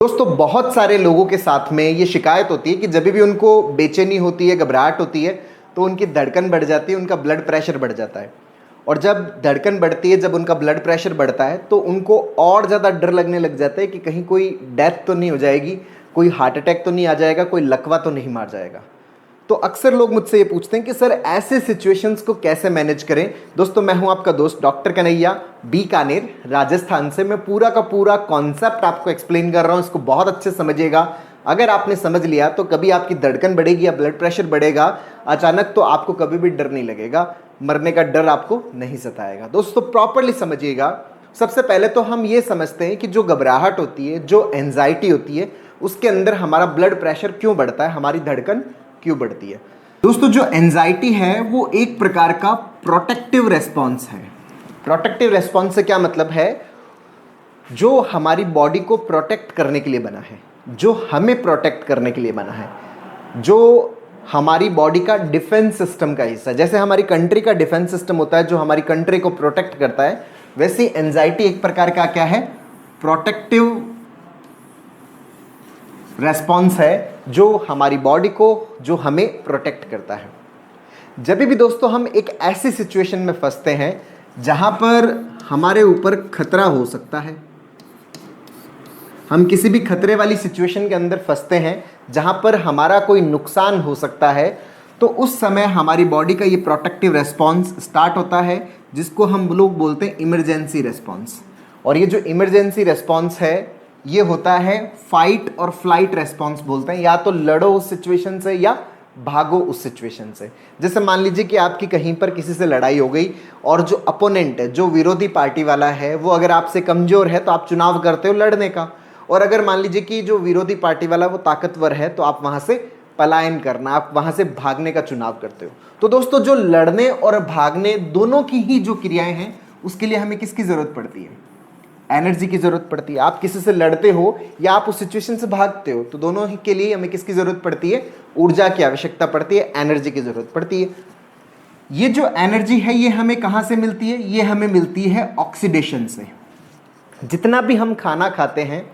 दोस्तों बहुत सारे लोगों के साथ में ये शिकायत होती है कि जब भी उनको बेचैनी होती है, घबराहट होती है, तो उनकी धड़कन बढ़ जाती है, उनका ब्लड प्रेशर बढ़ जाता है। और जब धड़कन बढ़ती है, जब उनका ब्लड प्रेशर बढ़ता है, तो उनको और ज़्यादा डर लगने लग जाता है कि कहीं कोई डेथ तो नहीं हो जाएगी, कोई हार्ट अटैक तो नहीं आ जाएगा, कोई लकवा तो नहीं मार जाएगा। तो अक्सर लोग मुझसे ये पूछते हैं कि सर ऐसे सिचुएशंस को कैसे मैनेज करें। दोस्तों मैं हूं आपका दोस्त डॉक्टर कन्हैया, बीकानेर राजस्थान से। मैं पूरा का पूरा कॉन्सेप्ट आपको एक्सप्लेन कर रहा हूं, इसको बहुत अच्छे समझिएगा। अगर आपने समझ लिया तो कभी आपकी धड़कन बढ़ेगी या ब्लड प्रेशर बढ़ेगा अचानक, तो आपको कभी भी डर नहीं लगेगा, मरने का डर आपको नहीं सताएगा। दोस्तों प्रॉपरली समझिएगा। सबसे पहले तो हम ये समझते हैं कि जो घबराहट होती है, जो एंजाइटी होती है, उसके अंदर हमारा ब्लड प्रेशर क्यों बढ़ता है, हमारी धड़कन क्यों बढ़ती है। दोस्तों जो एंजाइटी है वो एक प्रकार का प्रोटेक्टिव रेस्पॉन्स है। प्रोटेक्टिव रेस्पॉन्स से क्या मतलब है? जो हमारी बॉडी को प्रोटेक्ट करने के लिए बना है, जो हमें प्रोटेक्ट करने के लिए बना है, जो हमारी बॉडी का डिफेंस सिस्टम का हिस्सा। जैसे हमारी कंट्री का डिफेंस सिस्टम होता है जो हमारी कंट्री को प्रोटेक्ट करता है, वैसे एंजाइटी एक प्रकार का क्या है? प्रोटेक्टिव रेस्पॉन्स है, जो हमारी बॉडी को, जो हमें प्रोटेक्ट करता है। जब भी दोस्तों हम एक ऐसी सिचुएशन में फंसते हैं जहां पर हमारे ऊपर खतरा हो सकता है, हम किसी भी खतरे वाली सिचुएशन के अंदर फंसते हैं जहां पर हमारा कोई नुकसान हो सकता है, तो उस समय हमारी बॉडी का ये प्रोटेक्टिव रेस्पॉन्स स्टार्ट होता है, जिसको हम लोग बोलते हैं इमरजेंसी रेस्पॉन्स। और ये जो इमरजेंसी रेस्पॉन्स है ये होता है फाइट और फ्लाइट रेस्पॉन्स बोलते हैं। या तो लड़ो उस सिचुएशन से या भागो उस सिचुएशन से। जैसे मान लीजिए कि आपकी कहीं पर किसी से लड़ाई हो गई और जो अपोनेंट है, जो विरोधी पार्टी वाला है, वो अगर आपसे कमज़ोर है तो आप चुनाव करते हो लड़ने का। और अगर मान लीजिए कि जो विरोधी पार्टी वाला वो ताकतवर है तो आप वहाँ से पलायन करना, आप वहाँ से भागने का चुनाव करते हो। तो दोस्तों जो लड़ने और भागने दोनों की ही जो क्रियाएँ हैं, उसके लिए हमें किसकी ज़रूरत पड़ती है? एनर्जी की जरूरत पड़ती है। आप किसी से लड़ते हो या आप उस सिचुएशन से भागते हो, तो दोनों ही के लिए हमें किसकी जरूरत पड़ती है? ऊर्जा की आवश्यकता पड़ती है, एनर्जी की जरूरत पड़ती है। ये जो एनर्जी है ये हमें कहाँ से मिलती है? ये हमें मिलती है ऑक्सीडेशन से। जितना भी हम खाना खाते हैं,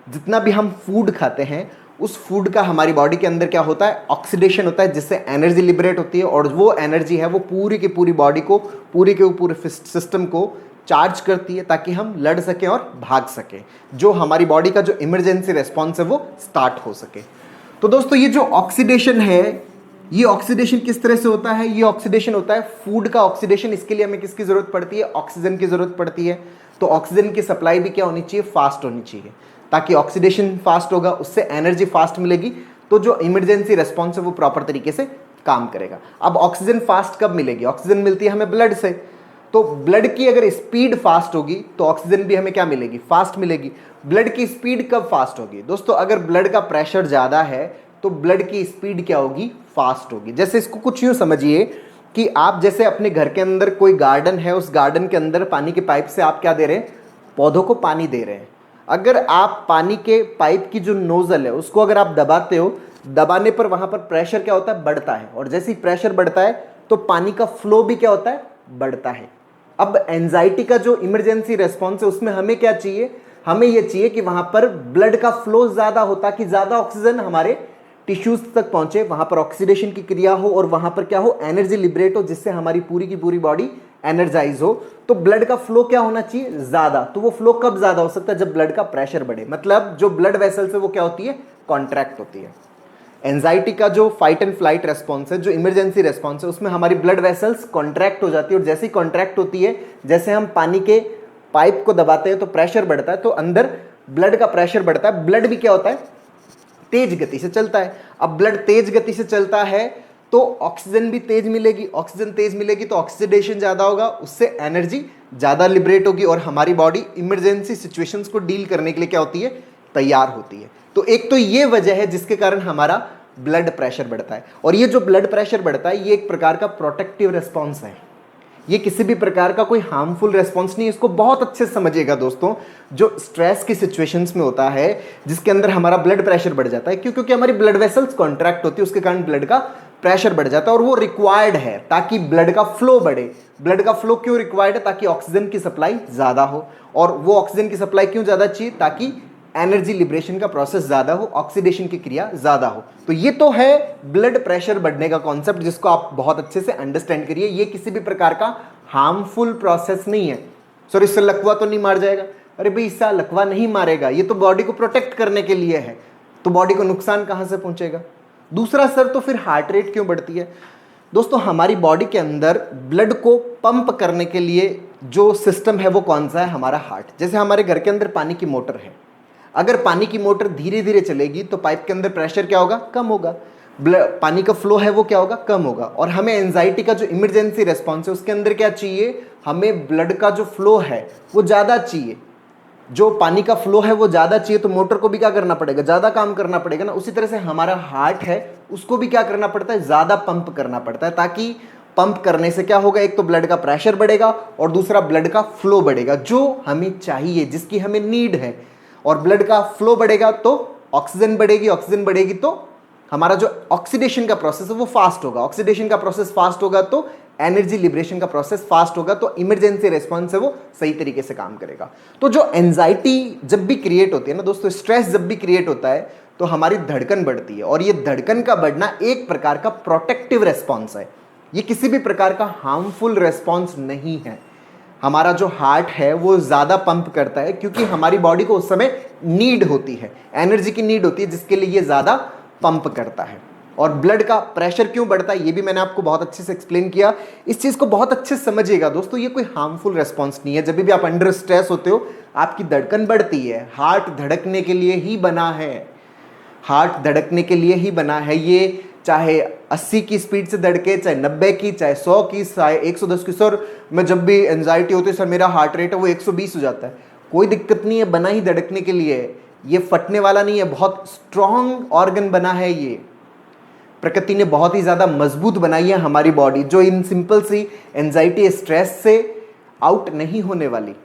जितना भी हम फूड खाते हैं, उस फूड का हमारी बॉडी के अंदर क्या होता है? ऑक्सीडेशन होता है, जिससे एनर्जी लिबरेट होती है। और वो एनर्जी है वो पूरी की पूरी बॉडी को, पूरी के पूरे सिस्टम को चार्ज करती है ताकि हम लड़ सकें और भाग सकें, जो हमारी बॉडी का जो इमरजेंसी रेस्पॉन्स है वो स्टार्ट हो सके। तो दोस्तों ये जो ऑक्सीडेशन है, ये ऑक्सीडेशन किस तरह से होता है? ये ऑक्सीडेशन होता है फूड का ऑक्सीडेशन। इसके लिए हमें किसकी जरूरत पड़ती है? ऑक्सीजन की जरूरत पड़ती है। तो ऑक्सीजन की सप्लाई भी क्या होनी चाहिए? फास्ट होनी चाहिए, ताकि ऑक्सीडेशन फास्ट होगा, उससे एनर्जी फास्ट मिलेगी, तो जो इमरजेंसी रेस्पॉन्स है वो प्रॉपर तरीके से काम करेगा। अब ऑक्सीजन फास्ट कब मिलेगी? ऑक्सीजन मिलती है हमें ब्लड से। तो ब्लड की अगर स्पीड फास्ट होगी तो ऑक्सीजन भी हमें क्या मिलेगी? फास्ट मिलेगी। ब्लड की स्पीड कब फास्ट होगी? दोस्तों अगर ब्लड का प्रेशर ज़्यादा है तो ब्लड की स्पीड क्या होगी? फास्ट होगी। जैसे इसको कुछ यूँ समझिए कि आप जैसे अपने घर के अंदर कोई गार्डन है, उस गार्डन के अंदर पानी के पाइप से आप क्या दे रहे हैं? पौधों को पानी दे रहे हैं। अगर आप पानी के पाइप की जो नोजल है उसको अगर आप दबाते हो, दबाने पर वहाँ पर प्रेशर क्या होता है? बढ़ता है। और जैसे ही प्रेशर बढ़ता है तो पानी का फ्लो भी क्या होता है? बढ़ता है। अब एंजाइटी का जो इमरजेंसी रेस्पॉन्स है उसमें हमें क्या चाहिए? हमें यह चाहिए कि वहां पर ब्लड का फ्लो ज्यादा हो, ताकि ज्यादा ऑक्सीजन हमारे टिश्यूज तक पहुंचे, वहां पर ऑक्सीडेशन की क्रिया हो और वहां पर क्या हो? एनर्जी लिबरेट हो, जिससे हमारी पूरी की पूरी बॉडी एनर्जाइज हो। तो ब्लड का फ्लो क्या होना चाहिए? ज्यादा। तो वो फ्लो कब ज्यादा हो सकता है? जब ब्लड का प्रेशर बढ़े। मतलब जो ब्लड वेसल्स है वो क्या होती है? कॉन्ट्रैक्ट होती है। एंजाइटी का जो फाइट एंड फ्लाइट रेस्पॉन्स है, जो इमरजेंसी रेस्पॉन्स है, उसमें हमारी ब्लड वेसल्स कॉन्ट्रैक्ट हो जाती है। और जैसे ही कॉन्ट्रैक्ट होती है, जैसे हम पानी के पाइप को दबाते हैं तो प्रेशर बढ़ता है, तो अंदर ब्लड का प्रेशर बढ़ता है। ब्लड भी क्या होता है? तेज गति से चलता है। अब ब्लड तेज गति से चलता है तो ऑक्सीजन भी तेज मिलेगी। ऑक्सीजन तेज मिलेगी तो ऑक्सीडेशन ज़्यादा होगा, उससे एनर्जी ज़्यादा लिबरेट होगी और हमारी बॉडी इमरजेंसी सिचुएशंस को डील करने के लिए क्या होती है? तैयार होती है। तो एक तो ये वजह है जिसके कारण हमारा ब्लड प्रेशर बढ़ता है। और ये जो ब्लड प्रेशर बढ़ता है ये एक प्रकार का प्रोटेक्टिव रेस्पॉन्स है। ये किसी भी प्रकार का कोई हार्मफुल रेस्पॉन्स नहीं है। इसको बहुत अच्छे से समझिएगा दोस्तों। जो स्ट्रेस की सिचुएशंस में होता है, जिसके अंदर हमारा ब्लड प्रेशर बढ़ जाता है, क्योंकि हमारी ब्लड वेसल्स कॉन्ट्रैक्ट होती है, उसके कारण ब्लड का प्रेशर बढ़ जाता है। और वो रिक्वायर्ड है ताकि ब्लड का फ्लो बढ़े। ब्लड का फ्लो क्यों रिक्वायर्ड है? ताकि ऑक्सीजन की सप्लाई ज़्यादा हो। और वो ऑक्सीजन की सप्लाई क्यों ज़्यादा चाहिए? ताकि एनर्जी लिबरेशन का प्रोसेस ज़्यादा हो, ऑक्सीडेशन की क्रिया ज़्यादा हो। तो ये तो है ब्लड प्रेशर बढ़ने का कॉन्सेप्ट, जिसको आप बहुत अच्छे से अंडरस्टैंड करिए। ये किसी भी प्रकार का हार्मफुल प्रोसेस नहीं है। सर इससे लकवा तो नहीं मार जाएगा? अरे भाई इससे लकवा नहीं मारेगा, ये तो बॉडी को प्रोटेक्ट करने के लिए है, तो बॉडी को नुकसान कहाँ से पहुंचेगा? दूसरा सर, तो फिर हार्ट रेट क्यों बढ़ती है? दोस्तों हमारी बॉडी के अंदर ब्लड को पंप करने के लिए जो सिस्टम है वो कौन सा है? हमारा हार्ट। जैसे हमारे घर के अंदर पानी की मोटर है, अगर पानी की मोटर धीरे धीरे चलेगी तो पाइप के अंदर प्रेशर क्या होगा? कम होगा, पानी का फ्लो है वो क्या होगा? कम होगा। और हमें एंजाइटी का जो इमरजेंसी रेस्पॉन्स है उसके अंदर क्या चाहिए? हमें ब्लड का जो फ्लो है वो ज़्यादा चाहिए, जो पानी का फ्लो है वो ज़्यादा चाहिए, तो मोटर को भी क्या करना पड़ेगा? ज़्यादा काम करना पड़ेगा ना। उसी तरह से हमारा हार्ट है, उसको भी क्या करना पड़ता है? ज़्यादा पंप करना पड़ता है, ताकि पंप करने से क्या होगा? एक तो ब्लड का प्रेशर बढ़ेगा और दूसरा ब्लड का फ्लो बढ़ेगा, जो हमें चाहिए, जिसकी हमें नीड है। और ब्लड का फ्लो बढ़ेगा तो ऑक्सीजन बढ़ेगी, ऑक्सीजन बढ़ेगी तो हमारा जो ऑक्सीडेशन का प्रोसेस है वो फास्ट होगा, ऑक्सीडेशन का प्रोसेस फास्ट होगा तो एनर्जी लिबरेशन का प्रोसेस फास्ट होगा, तो इमरजेंसी रेस्पॉन्स है वो सही तरीके से काम करेगा। तो जो एंजाइटी जब भी क्रिएट होती है ना दोस्तों, स्ट्रेस जब भी क्रिएट होता है तो हमारी धड़कन बढ़ती है, और ये धड़कन का बढ़ना एक प्रकार का प्रोटेक्टिव रेस्पॉन्स है, ये किसी भी प्रकार का हार्मफुल रेस्पॉन्स नहीं है। हमारा जो हार्ट है वो ज़्यादा पंप करता है क्योंकि हमारी बॉडी को उस समय नीड होती है, एनर्जी की नीड होती है, जिसके लिए ये ज़्यादा पंप करता है। और ब्लड का प्रेशर क्यों बढ़ता है ये भी मैंने आपको बहुत अच्छे से एक्सप्लेन किया। इस चीज़ को बहुत अच्छे से समझिएगा दोस्तों, ये कोई हार्मफुल रेस्पॉन्स नहीं है। जब भी आप अंडर स्ट्रेस होते हो आपकी धड़कन बढ़ती है, हार्ट धड़कने के लिए ही बना है, हार्ट धड़कने के लिए ही बना है। ये चाहे 80 की स्पीड से धड़के, चाहे 90 की, चाहे 100 की, चाहे 110 की। सर मैं जब भी एंजाइटी होती है सर मेरा हार्ट रेट है वो 120 हो जाता है, कोई दिक्कत नहीं है, बना ही धड़कने के लिए, ये फटने वाला नहीं है, बहुत स्ट्रॉन्ग ऑर्गन बना है, ये प्रकृति ने बहुत ही ज़्यादा मजबूत बनाई है हमारी बॉडी, जो इन सिंपल सी एंजाइटी स्ट्रेस से आउट नहीं होने वाली।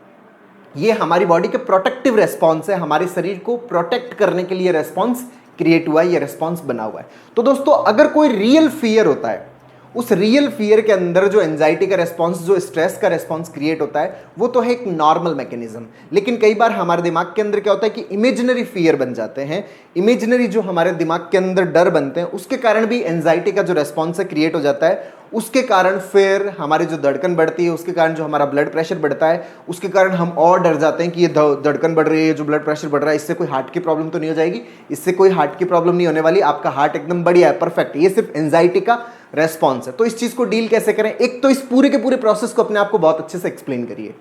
ये हमारी बॉडी के प्रोटेक्टिव रेस्पॉन्स है, हमारे शरीर को प्रोटेक्ट करने के लिए रेस्पॉन्स क्रिएट हुआ है, ये रेस्पॉन्स बना हुआ है। तो दोस्तों अगर कोई रियल फियर होता है, उस रियल फियर के अंदर जो एंजाइटी का रेस्पॉन्स, जो स्ट्रेस का रेस्पॉन्स क्रिएट होता है वो तो है एक नॉर्मल मैकेनिज्म। लेकिन कई बार हमारे दिमाग के अंदर क्या होता है कि इमेजिनरी फियर बन जाते हैं, इमेजिनरी जो हमारे दिमाग के अंदर डर बनते हैं, उसके कारण भी एंजाइटी का जो रेस्पॉन्स है क्रिएट हो जाता है। उसके कारण फिर हमारी जो धड़कन बढ़ती है, उसके कारण जो हमारा ब्लड प्रेशर बढ़ता है, उसके कारण हम और डर जाते हैं कि ये धड़कन बढ़ रही है, जो ब्लड प्रेशर बढ़ रहा है, इससे कोई हार्ट की प्रॉब्लम तो नहीं हो जाएगी? इससे कोई हार्ट की प्रॉब्लम नहीं होने वाली, आपका हार्ट एकदम बढ़िया है, परफेक्ट। ये सिर्फ एंजाइटी का रेस्पॉन्स है। तो इस चीज़ को डील कैसे करें? एक तो इस पूरे के पूरे प्रोसेस को अपने आप को बहुत अच्छे से एक्सप्लेन करिए,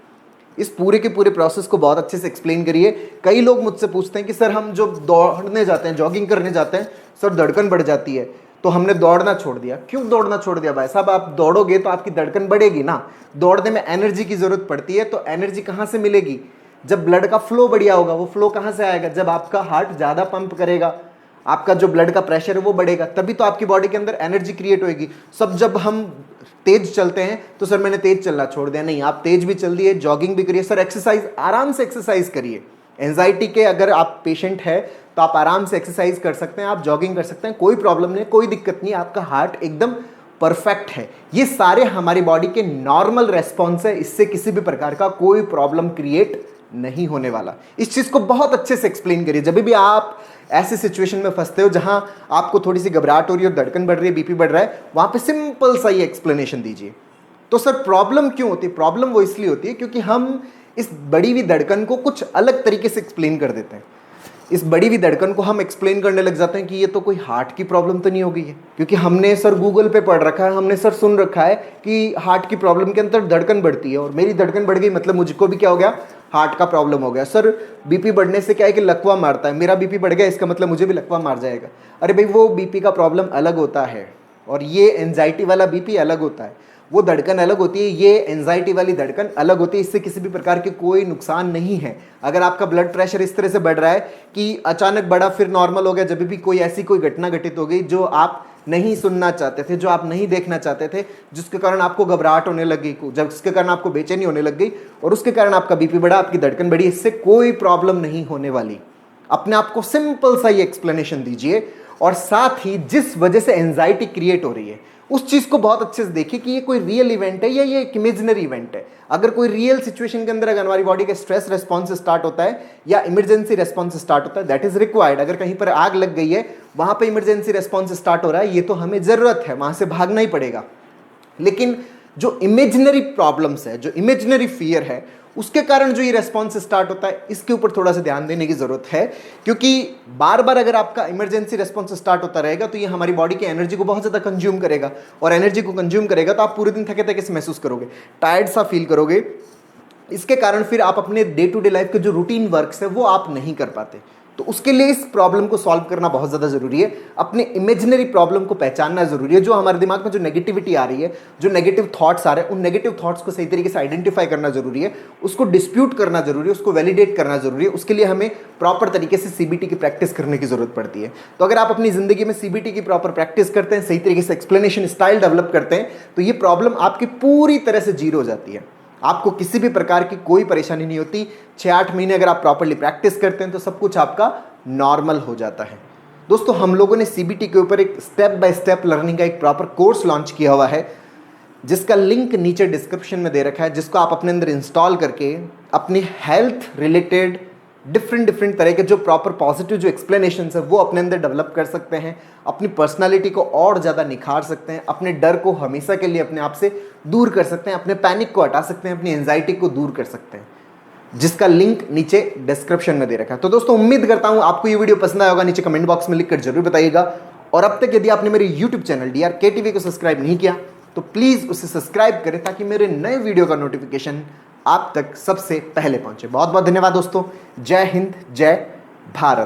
इस पूरे के पूरे प्रोसेस को बहुत अच्छे से एक्सप्लेन करिए। कई लोग मुझसे पूछते हैं कि सर हम जो दौड़ने जाते हैं, जॉगिंग करने जाते हैं, सर धड़कन बढ़ जाती है तो हमने दौड़ना छोड़ दिया। क्यों दौड़ना छोड़ दिया भाई साहब? आप दौड़ोगे तो आपकी धड़कन बढ़ेगी ना, दौड़ने में एनर्जी की जरूरत पड़ती है, तो एनर्जी कहाँ से मिलेगी? जब ब्लड का फ्लो बढ़िया होगा। वो फ्लो कहाँ से आएगा? जब आपका हार्ट ज़्यादा पंप करेगा, आपका जो ब्लड का प्रेशर है वो बढ़ेगा, तभी तो आपकी बॉडी के अंदर एनर्जी क्रिएट होगी। सब जब हम तेज चलते हैं तो सर मैंने तेज चलना छोड़ दिया, नहीं, आप तेज भी चल दिए, जॉगिंग भी करिए, सर एक्सरसाइज, आराम से एक्सरसाइज करिए। एंजाइटी के अगर आप पेशेंट है तो आप आराम से एक्सरसाइज कर सकते हैं, आप जॉगिंग कर सकते हैं, कोई प्रॉब्लम नहीं, कोई दिक्कत नहीं, आपका हार्ट एकदम परफेक्ट है। ये सारे हमारी बॉडी के नॉर्मल रेस्पॉन्स है, इससे किसी भी प्रकार का कोई प्रॉब्लम क्रिएट नहीं होने वाला। इस चीज़ को बहुत अच्छे से एक्सप्लेन करिए। जब भी आप ऐसे सिचुएशन में फंसते हो जहां आपको थोड़ी सी घबराहट हो रही है और धड़कन बढ़ रही है, बीपी बढ़ रहा है, वहां पे सिंपल सा ये एक्सप्लेनेशन दीजिए। तो सर प्रॉब्लम क्यों होती है? प्रॉब्लम वो इसलिए होती है क्योंकि हम इस बढ़ी हुई धड़कन को कुछ अलग तरीके से एक्सप्लेन कर देते हैं। इस बढ़ी हुई धड़कन को हम एक्सप्लेन करने लग जाते हैं कि ये तो कोई हार्ट की प्रॉब्लम तो नहीं हो गई है, क्योंकि हमने सर गूगल पे पढ़ रखा है, हमने सर सुन रखा है कि हार्ट की प्रॉब्लम के अंदर धड़कन बढ़ती है, और मेरी धड़कन बढ़ गई मतलब मुझको भी क्या हो गया? हार्ट का प्रॉब्लम हो गया। सर बीपी बढ़ने से क्या है कि लकवा मारता है, मेरा बीपी बढ़ गया इसका मतलब मुझे भी लकवा मार जाएगा। अरे भाई वो बीपी का प्रॉब्लम अलग होता है और ये एंजाइटी वाला बीपी अलग होता है, वो धड़कन अलग होती है, ये एंजाइटी वाली धड़कन अलग होती है। इससे किसी भी प्रकार के कोई नुकसान नहीं है। अगर आपका ब्लड प्रेशर इस तरह से बढ़ रहा है कि अचानक बढ़ा फिर नॉर्मल हो गया, जब भी कोई ऐसी कोई घटना घटित हो गई जो आप नहीं सुनना चाहते थे, जो आप नहीं देखना चाहते थे, जिसके कारण आपको घबराहट होने लग गई, जिसके कारण आपको बेचैनी होने लग गई और उसके कारण आपका बीपी बढ़ा, आपकी धड़कन बढ़ी, इससे कोई प्रॉब्लम नहीं होने वाली। अपने आप को सिंपल सा ये एक्सप्लेनेशन दीजिए और साथ ही जिस वजह से एंजाइटी क्रिएट हो रही है उस चीज़ को बहुत अच्छे से देखिए कि ये कोई रियल इवेंट है या ये एक इमेजिनरी इवेंट है। अगर कोई रियल सिचुएशन के अंदर अगर हमारी बॉडी का स्ट्रेस रेस्पॉन्स स्टार्ट होता है या इमरजेंसी रेस्पॉन्स स्टार्ट होता है, दैट इज रिक्वायर्ड। अगर कहीं पर आग लग गई है, वहां पे इमरजेंसी रेस्पॉन्स स्टार्ट हो रहा है, ये तो हमें ज़रूरत है, वहां से भागना ही पड़ेगा। लेकिन जो इमेजिनरी प्रॉब्लम्स है, जो इमेजिनरी फियर है, उसके कारण जो ये रेस्पॉन्स स्टार्ट होता है, इसके ऊपर थोड़ा सा ध्यान देने की जरूरत है। क्योंकि बार बार अगर आपका इमरजेंसी रेस्पॉन्स स्टार्ट होता रहेगा तो ये हमारी बॉडी की एनर्जी को बहुत ज़्यादा कंज्यूम करेगा, और एनर्जी को कंज्यूम करेगा तो आप पूरे दिन थके थके से महसूस करोगे, टायर्ड सा फील करोगे। इसके कारण फिर आप अपने डे टू डे लाइफ के जो रूटीन वर्क्स है वो आप नहीं कर पाते। तो उसके लिए इस प्रॉब्लम को सॉल्व करना बहुत ज़्यादा ज़रूरी है। अपने इमेजिनरी प्रॉब्लम को पहचानना ज़रूरी है। जो हमारे दिमाग में जो नेगेटिविटी आ रही है, जो नेगेटिव थॉट्स आ रहे हैं, उन नेगेटिव थॉट्स को सही तरीके से आइडेंटिफाई करना ज़रूरी है, उसको डिस्प्यूट करना ज़रूरी है, उसको वैलिडेट करना ज़रूरी है। उसके लिए हमें प्रॉपर तरीके से CBT की प्रैक्टिस करने की ज़रूरत पड़ती है। तो अगर आप अपनी ज़िंदगी में CBT की प्रॉपर प्रैक्टिस करते हैं, सही तरीके से एक्सप्लेनेशन स्टाइल डेवलप करते हैं, तो ये प्रॉब्लम आपकी पूरी तरह से जीरो हो जाती है। आपको किसी भी प्रकार की कोई परेशानी नहीं होती। 6-8 महीने अगर आप प्रॉपर्ली प्रैक्टिस करते हैं तो सब कुछ आपका नॉर्मल हो जाता है। दोस्तों, हम लोगों ने CBT के ऊपर एक स्टेप बाय स्टेप लर्निंग का एक प्रॉपर कोर्स लॉन्च किया हुआ है, जिसका लिंक नीचे डिस्क्रिप्शन में दे रखा है, जिसको आप अपने अंदर इंस्टॉल करके अपनी हेल्थ रिलेटेड डिफरेंट तरह के जो प्रॉपर पॉजिटिव जो एक्सप्लेनेशन है वो अपने अंदर डेवलप कर सकते हैं, अपनी पर्सनालिटी को और ज़्यादा निखार सकते हैं, अपने डर को हमेशा के लिए अपने आप से दूर कर सकते हैं, अपने पैनिक को हटा सकते हैं, अपनी एंजाइटी को दूर कर सकते हैं, जिसका लिंक नीचे डिस्क्रिप्शन में दे रखा है। तो दोस्तों, उम्मीद करता हूं आपको ये वीडियो पसंद आया होगा। नीचे कमेंट बॉक्स में लिखकर जरूर बताइएगा। और अब तक यदि आपने मेरे YouTube चैनल DRK TV को सब्सक्राइब नहीं किया तो प्लीज़ उसे सब्सक्राइब करें, ताकि मेरे नए वीडियो का नोटिफिकेशन आप तक सबसे पहले पहुंचे। बहुत बहुत धन्यवाद दोस्तों। जय हिंद, जय भारत।